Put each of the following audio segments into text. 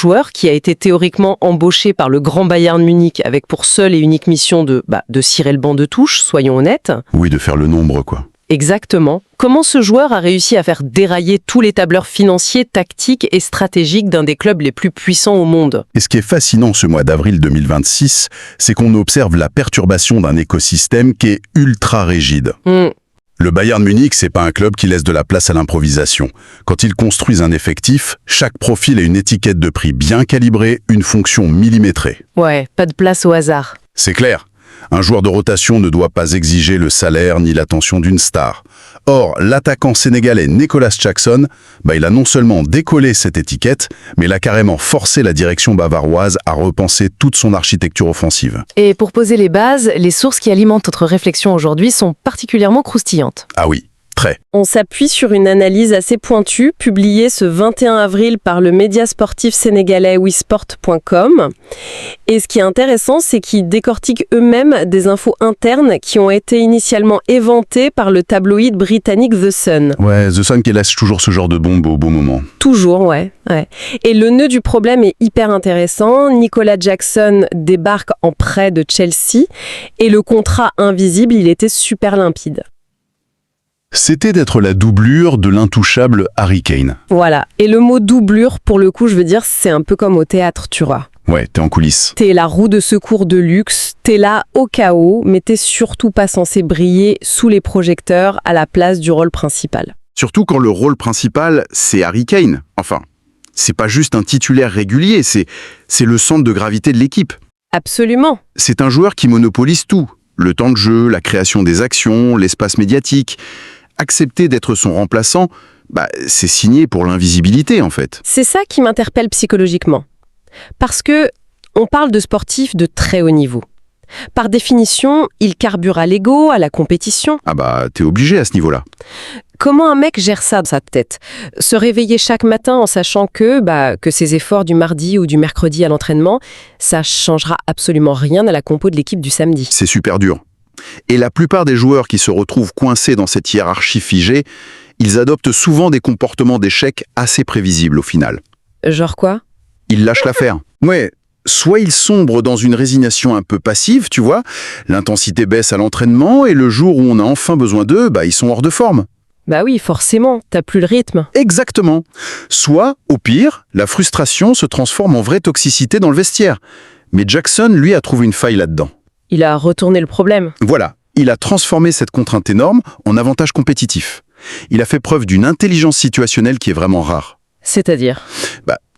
joueur qui a été théoriquement embauché par le grand Bayern Munich avec pour seule et unique mission de cirer le banc de touche, soyons honnêtes. Oui, de faire le nombre, quoi. Exactement. Comment ce joueur a réussi à faire dérailler tous les tableurs financiers, tactiques et stratégiques d'un des clubs les plus puissants au monde? Et ce qui est fascinant ce mois d'avril 2026, c'est qu'on observe la perturbation d'un écosystème qui est ultra rigide. Le Bayern Munich, c'est pas un club qui laisse de la place à l'improvisation. Quand ils construisent un effectif, chaque profil a une étiquette de prix bien calibrée, une fonction millimétrée. Ouais, pas de place au hasard. C'est clair. Un joueur de rotation ne doit pas exiger le salaire ni l'attention d'une star. Or, l'attaquant sénégalais Nicolas Jackson, il a non seulement décollé cette étiquette, mais il a carrément forcé la direction bavaroise à repenser toute son architecture offensive. Et pour poser les bases, les sources qui alimentent notre réflexion aujourd'hui sont particulièrement croustillantes. Ah oui, très. On s'appuie sur une analyse assez pointue, publiée ce 21 avril par le média sportif sénégalais wisport.com. Et ce qui est intéressant, c'est qu'ils décortiquent eux-mêmes des infos internes qui ont été initialement éventées par le tabloïd britannique The Sun. Ouais, The Sun qui lâche toujours ce genre de bombe au bon moment. Toujours, ouais. Et le nœud du problème est hyper intéressant. Nicolas Jackson débarque en prêt de Chelsea et le contrat invisible, il était super limpide. C'était d'être la doublure de l'intouchable Harry Kane. Voilà. Et le mot doublure, pour le coup, je veux dire, c'est un peu comme au théâtre, tu vois. Ouais, t'es en coulisses. T'es la roue de secours de luxe, t'es là au cas où, mais t'es surtout pas censé briller sous les projecteurs à la place du rôle principal. Surtout quand le rôle principal, c'est Harry Kane. Enfin, c'est pas juste un titulaire régulier, c'est le centre de gravité de l'équipe. Absolument. C'est un joueur qui monopolise tout. Le temps de jeu, la création des actions, l'espace médiatique. Accepter d'être son remplaçant, c'est signer pour l'invisibilité en fait. C'est ça qui m'interpelle psychologiquement. Parce que on parle de sportifs de très haut niveau. Par définition, ils carburent à l'ego, à la compétition. T'es obligé à ce niveau-là. Comment un mec gère ça dans sa tête? Se réveiller chaque matin en sachant que ses efforts du mardi ou du mercredi à l'entraînement, ça changera absolument rien à la compo de l'équipe du samedi. C'est super dur. Et la plupart des joueurs qui se retrouvent coincés dans cette hiérarchie figée, ils adoptent souvent des comportements d'échec assez prévisibles au final. Genre quoi? Ils lâchent l'affaire. Ouais, soit ils sombrent dans une résignation un peu passive, tu vois, l'intensité baisse à l'entraînement et le jour où on a enfin besoin d'eux, ils sont hors de forme. Bah oui, forcément, t'as plus le rythme. Exactement. Soit, au pire, la frustration se transforme en vraie toxicité dans le vestiaire. Mais Jackson, lui, a trouvé une faille là-dedans. Il a retourné le problème. Voilà, il a transformé cette contrainte énorme en avantage compétitif. Il a fait preuve d'une intelligence situationnelle qui est vraiment rare. C'est-à-dire?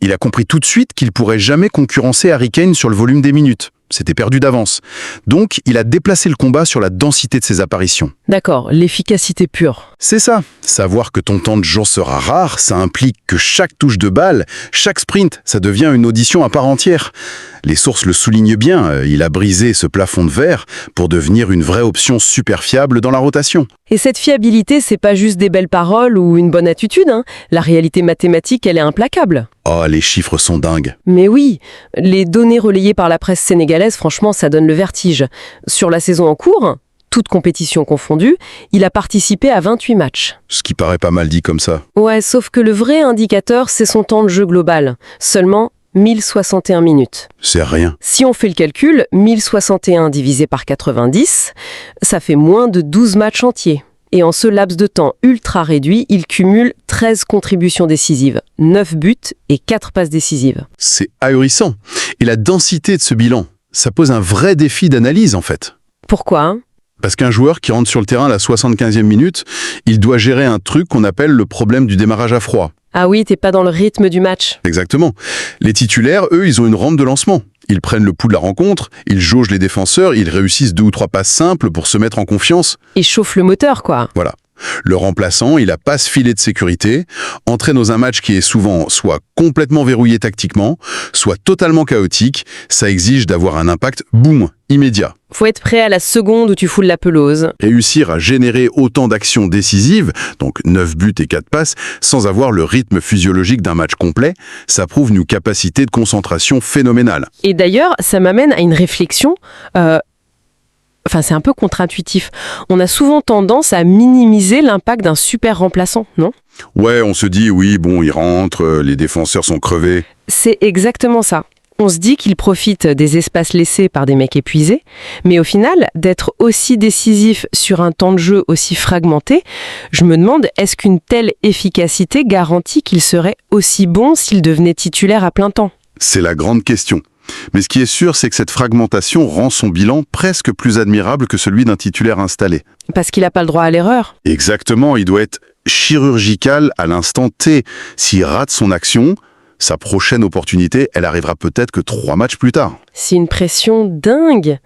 Il a compris tout de suite qu'il pourrait jamais concurrencer Harry Kane sur le volume des minutes. C'était perdu d'avance. Donc, il a déplacé le combat sur la densité de ses apparitions. D'accord, l'efficacité pure. C'est ça. Savoir que ton temps de jeu sera rare, ça implique que chaque touche de balle, chaque sprint, ça devient une audition à part entière. Les sources le soulignent bien, il a brisé ce plafond de verre pour devenir une vraie option super fiable dans la rotation. Et cette fiabilité, c'est pas juste des belles paroles ou une bonne attitude, hein. La réalité mathématique, elle est implacable. Oh, les chiffres sont dingues. Mais oui, les données relayées par la presse sénégalaise, franchement, ça donne le vertige. Sur la saison en cours, toute compétition confondue, il a participé à 28 matchs. Ce qui paraît pas mal dit comme ça. Ouais, sauf que le vrai indicateur, c'est son temps de jeu global. Seulement 1061 minutes. C'est rien. Si on fait le calcul, 1061 divisé par 90, ça fait moins de 12 matchs entiers. Et en ce laps de temps ultra réduit, il cumule 13 contributions décisives, 9 buts et 4 passes décisives. C'est ahurissant. Et la densité de ce bilan, ça pose un vrai défi d'analyse en fait. Pourquoi, hein ? Parce qu'un joueur qui rentre sur le terrain à la 75e minute, il doit gérer un truc qu'on appelle le problème du démarrage à froid. Ah oui, t'es pas dans le rythme du match. Exactement. Les titulaires, eux, ils ont une rampe de lancement. Ils prennent le pouls de la rencontre, ils jaugent les défenseurs, ils réussissent 2 ou 3 passes simples pour se mettre en confiance. Ils chauffent le moteur, quoi. Voilà. Le remplaçant, il a pas ce filet de sécurité, entrer dans un match qui est souvent soit complètement verrouillé tactiquement, soit totalement chaotique, ça exige d'avoir un impact, boum, immédiat. Faut être prêt à la seconde où tu foules la pelouse. Réussir à générer autant d'actions décisives, donc 9 buts et 4 passes, sans avoir le rythme physiologique d'un match complet, ça prouve une capacité de concentration phénoménale. Et d'ailleurs, ça m'amène à une réflexion. Enfin, c'est un peu contre-intuitif. On a souvent tendance à minimiser l'impact d'un super remplaçant, non? Ouais, on se dit, oui, bon, il rentre, les défenseurs sont crevés. C'est exactement ça. On se dit qu'il profite des espaces laissés par des mecs épuisés, mais au final, d'être aussi décisif sur un temps de jeu aussi fragmenté, je me demande, est-ce qu'une telle efficacité garantit qu'il serait aussi bon s'il devenait titulaire à plein temps? C'est la grande question. Mais ce qui est sûr, c'est que cette fragmentation rend son bilan presque plus admirable que celui d'un titulaire installé. Parce qu'il n'a pas le droit à l'erreur. Exactement, il doit être chirurgical à l'instant T. S'il rate son action, sa prochaine opportunité, elle arrivera peut-être que 3 matchs plus tard. C'est une pression dingue.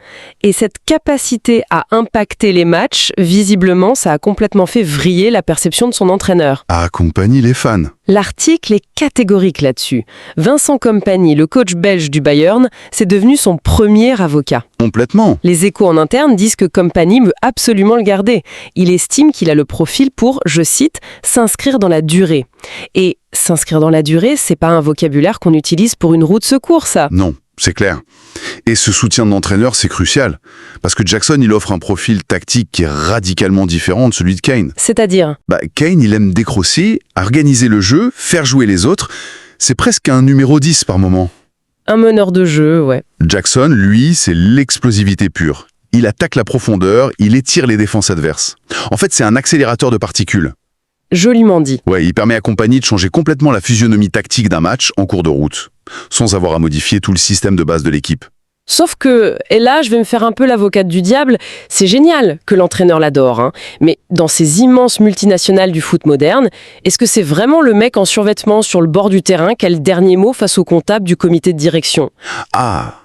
Et cette capacité à impacter les matchs, visiblement, ça a complètement fait vriller la perception de son entraîneur. Accompagne les fans. L'article est catégorique là-dessus. Vincent Kompany, le coach belge du Bayern, c'est devenu son premier avocat. Complètement. Les échos en interne disent que Kompany veut absolument le garder. Il estime qu'il a le profil pour, je cite, « s'inscrire dans la durée ». Et s'inscrire dans la durée, c'est pas un vocabulaire qu'on utilise pour une roue de secours, ça. Non, c'est clair. Et ce soutien de l'entraîneur, c'est crucial. Parce que Jackson, il offre un profil tactique qui est radicalement différent de celui de Kane. C'est-à-dire? Kane, il aime décrosser, organiser le jeu, faire jouer les autres. C'est presque un numéro 10 par moment. Un meneur de jeu, ouais. Jackson, lui, c'est l'explosivité pure. Il attaque la profondeur, il étire les défenses adverses. En fait, c'est un accélérateur de particules. Joliment dit. Ouais, il permet à Kompany de changer complètement la physionomie tactique d'un match en cours de route, sans avoir à modifier tout le système de base de l'équipe. Sauf que, et là je vais me faire un peu l'avocate du diable, c'est génial que l'entraîneur l'adore, hein, mais dans ces immenses multinationales du foot moderne, est-ce que c'est vraiment le mec en survêtement sur le bord du terrain qui a le dernier mot face au comptable du comité de direction? Ah,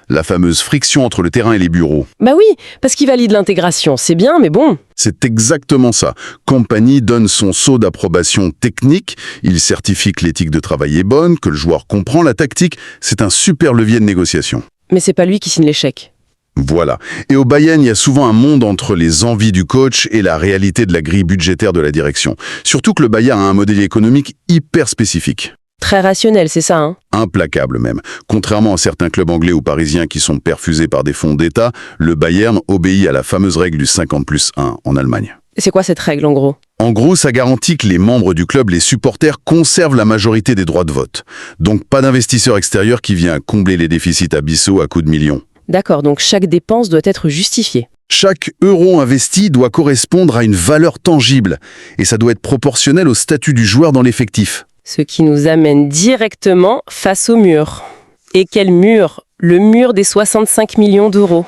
la fameuse friction entre le terrain et les bureaux. Bah oui, parce qu'il valide l'intégration, c'est bien, mais bon. C'est exactement ça. Kompany donne son sceau d'approbation technique, il certifie que l'éthique de travail est bonne, que le joueur comprend la tactique, c'est un super levier de négociation. Mais c'est pas lui qui signe l'échec. Voilà. Et au Bayern, il y a souvent un monde entre les envies du coach et la réalité de la grille budgétaire de la direction. Surtout que le Bayern a un modèle économique hyper spécifique. Très rationnel, c'est ça, hein? Implacable même. Contrairement à certains clubs anglais ou parisiens qui sont perfusés par des fonds d'État, le Bayern obéit à la fameuse règle du 50+1 en Allemagne. Et c'est quoi cette règle, en gros? En gros, ça garantit que les membres du club, les supporters, conservent la majorité des droits de vote. Donc pas d'investisseur extérieur qui vient combler les déficits abyssaux à coups de millions. D'accord, donc chaque dépense doit être justifiée. Chaque euro investi doit correspondre à une valeur tangible, et ça doit être proportionnel au statut du joueur dans l'effectif. Ce qui nous amène directement face au mur. Et quel mur? Le mur des 65 millions d'euros.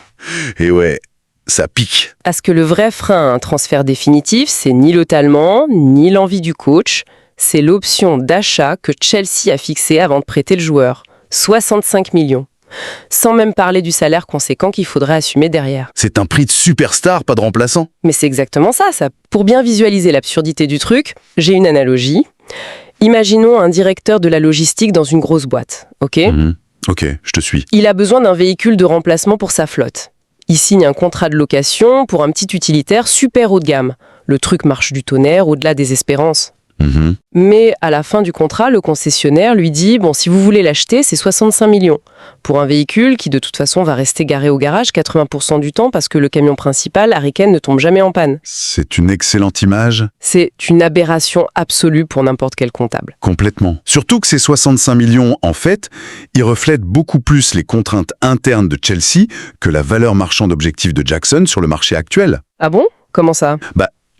Et ouais, ça pique. Parce que le vrai frein à un transfert définitif, c'est ni le talent, ni l'envie du coach, c'est l'option d'achat que Chelsea a fixée avant de prêter le joueur. 65 millions. Sans même parler du salaire conséquent qu'il faudrait assumer derrière. C'est un prix de superstar, pas de remplaçant. Mais c'est exactement ça. Pour bien visualiser l'absurdité du truc, j'ai une analogie. Imaginons un directeur de la logistique dans une grosse boîte, ok? Ok, je te suis. Il a besoin d'un véhicule de remplacement pour sa flotte. Il signe un contrat de location pour un petit utilitaire super haut de gamme. Le truc marche du tonnerre au-delà des espérances. Mais à la fin du contrat, le concessionnaire lui dit « Bon, si vous voulez l'acheter, c'est 65 millions. » Pour un véhicule qui, de toute façon, va rester garé au garage 80% du temps parce que le camion principal, Harry Kane, ne tombe jamais en panne. C'est une excellente image. C'est une aberration absolue pour n'importe quel comptable. Complètement. Surtout que ces 65 millions, en fait, ils reflètent beaucoup plus les contraintes internes de Chelsea que la valeur marchande objective de Jackson sur le marché actuel. Ah bon? Comment ça?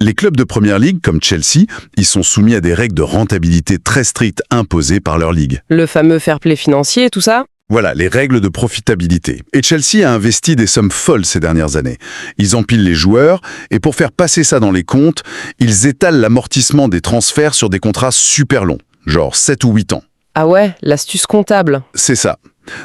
Les clubs de Première Ligue, comme Chelsea, ils sont soumis à des règles de rentabilité très strictes imposées par leur ligue. Le fameux fair play financier, tout ça? Voilà, les règles de profitabilité. Et Chelsea a investi des sommes folles ces dernières années. Ils empilent les joueurs, et pour faire passer ça dans les comptes, ils étalent l'amortissement des transferts sur des contrats super longs, genre 7 ou 8 ans. Ah ouais, l'astuce comptable. C'est ça.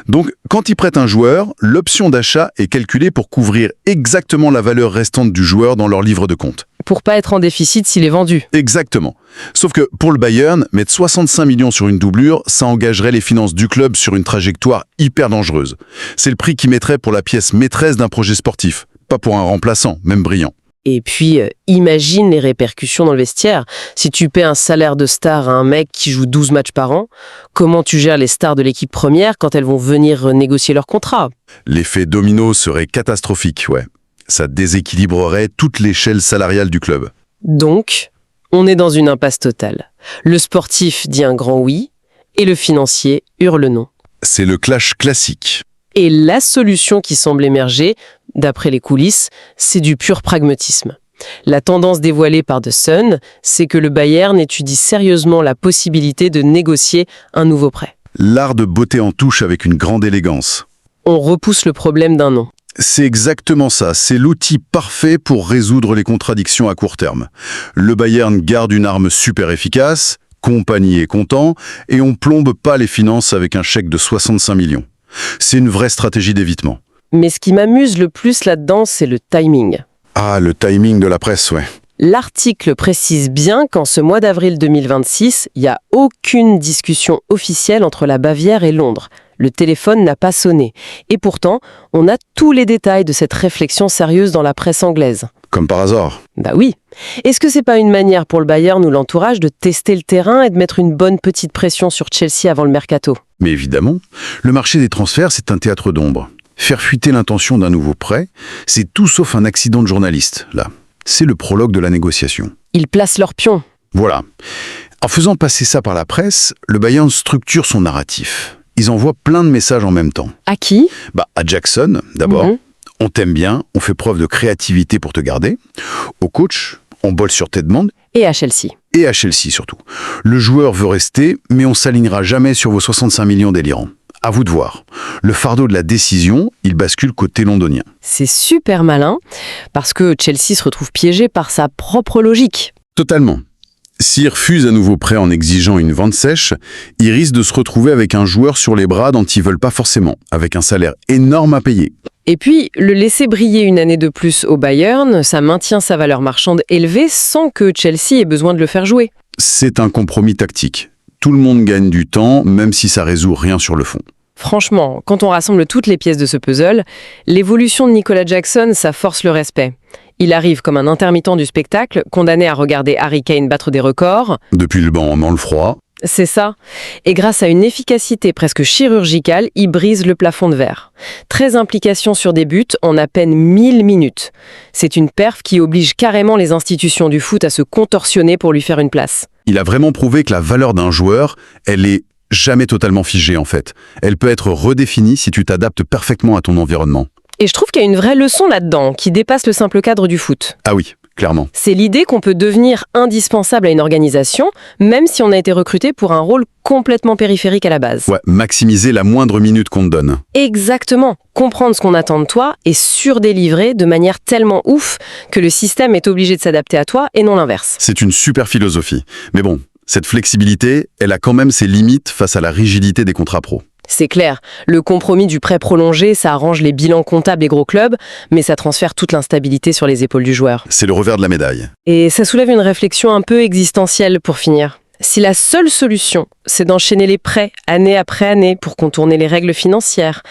Donc, quand ils prêtent un joueur, l'option d'achat est calculée pour couvrir exactement la valeur restante du joueur dans leur livre de compte. Pour pas être en déficit s'il est vendu. Exactement. Sauf que pour le Bayern, mettre 65 millions sur une doublure, ça engagerait les finances du club sur une trajectoire hyper dangereuse. C'est le prix qu'ils mettraient pour la pièce maîtresse d'un projet sportif, pas pour un remplaçant, même brillant. Et puis, imagine les répercussions dans le vestiaire. Si tu paies un salaire de star à un mec qui joue 12 matchs par an, comment tu gères les stars de l'équipe première quand elles vont venir négocier leur contrat? L'effet domino serait catastrophique, ouais. Ça déséquilibrerait toute l'échelle salariale du club. Donc, on est dans une impasse totale. Le sportif dit un grand oui, et le financier hurle non. C'est le clash classique. Et la solution qui semble émerger, d'après les coulisses, c'est du pur pragmatisme. La tendance dévoilée par The Sun, c'est que le Bayern étudie sérieusement la possibilité de négocier un nouveau prêt. L'art de botter en touche avec une grande élégance. On repousse le problème d'un nom. C'est exactement ça, c'est l'outil parfait pour résoudre les contradictions à court terme. Le Bayern garde une arme super efficace, Kompany est content, et on plombe pas les finances avec un chèque de 65 millions. C'est une vraie stratégie d'évitement. Mais ce qui m'amuse le plus là-dedans, c'est le timing. Ah, le timing de la presse, ouais. L'article précise bien qu'en ce mois d'avril 2026, il n'y a aucune discussion officielle entre la Bavière et Londres. Le téléphone n'a pas sonné. Et pourtant, on a tous les détails de cette réflexion sérieuse dans la presse anglaise. Comme par hasard. Bah oui. Est-ce que c'est pas une manière pour le Bayern ou l'entourage de tester le terrain et de mettre une bonne petite pression sur Chelsea avant le mercato? Mais évidemment, le marché des transferts, c'est un théâtre d'ombre. Faire fuiter l'intention d'un nouveau prêt, c'est tout sauf un accident de journaliste, là. C'est le prologue de la négociation. Ils placent leurs pions. Voilà. En faisant passer ça par la presse, le Bayern structure son narratif. Ils envoient plein de messages en même temps. À qui? À Jackson, d'abord. On t'aime bien, on fait preuve de créativité pour te garder. Au coach, on bolle sur tes demandes. Et à Chelsea. Et à Chelsea surtout. Le joueur veut rester, mais on s'alignera jamais sur vos 65 millions délirants. À vous de voir. Le fardeau de la décision, il bascule côté londonien. C'est super malin, parce que Chelsea se retrouve piégé par sa propre logique. Totalement. S'il refuse un nouveau prêt en exigeant une vente sèche, il risque de se retrouver avec un joueur sur les bras dont ils veulent pas forcément, avec un salaire énorme à payer. Et puis, le laisser briller une année de plus au Bayern, ça maintient sa valeur marchande élevée sans que Chelsea ait besoin de le faire jouer. C'est un compromis tactique. Tout le monde gagne du temps, même si ça résout rien sur le fond. Franchement, quand on rassemble toutes les pièces de ce puzzle, l'évolution de Nicolas Jackson, ça force le respect. Il arrive comme un intermittent du spectacle, condamné à regarder Harry Kane battre des records. Depuis le banc dans le froid. C'est ça. Et grâce à une efficacité presque chirurgicale, il brise le plafond de verre. 13 implications sur des buts en à peine 1000 minutes. C'est une perf qui oblige carrément les institutions du foot à se contorsionner pour lui faire une place. Il a vraiment prouvé que la valeur d'un joueur, elle est jamais totalement figée en fait. Elle peut être redéfinie si tu t'adaptes parfaitement à ton environnement. Et je trouve qu'il y a une vraie leçon là-dedans, qui dépasse le simple cadre du foot. Ah oui, clairement. C'est l'idée qu'on peut devenir indispensable à une organisation, même si on a été recruté pour un rôle complètement périphérique à la base. Ouais, maximiser la moindre minute qu'on te donne. Exactement. Comprendre ce qu'on attend de toi et surdélivrer de manière tellement ouf que le système est obligé de s'adapter à toi et non l'inverse. C'est une super philosophie. Mais bon, cette flexibilité, elle a quand même ses limites face à la rigidité des contrats pro. C'est clair, le compromis du prêt prolongé, ça arrange les bilans comptables des gros clubs, mais ça transfère toute l'instabilité sur les épaules du joueur. C'est le revers de la médaille. Et ça soulève une réflexion un peu existentielle pour finir. Si la seule solution, c'est d'enchaîner les prêts année après année pour contourner les règles financières,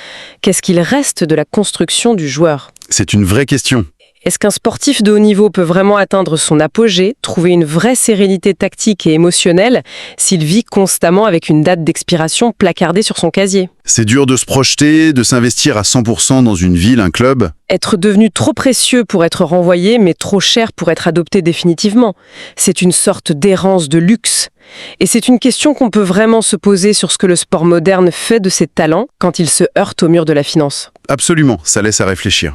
qu'est-ce qu'il reste de la construction du joueur ? C'est une vraie question. Est-ce qu'un sportif de haut niveau peut vraiment atteindre son apogée, trouver une vraie sérénité tactique et émotionnelle s'il vit constamment avec une date d'expiration placardée sur son casier ? C'est dur de se projeter, de s'investir à 100% dans une ville, un club. Être devenu trop précieux pour être renvoyé, mais trop cher pour être adopté définitivement. C'est une sorte d'errance de luxe. Et c'est une question qu'on peut vraiment se poser sur ce que le sport moderne fait de ses talents quand il se heurte au mur de la finance. Absolument, ça laisse à réfléchir.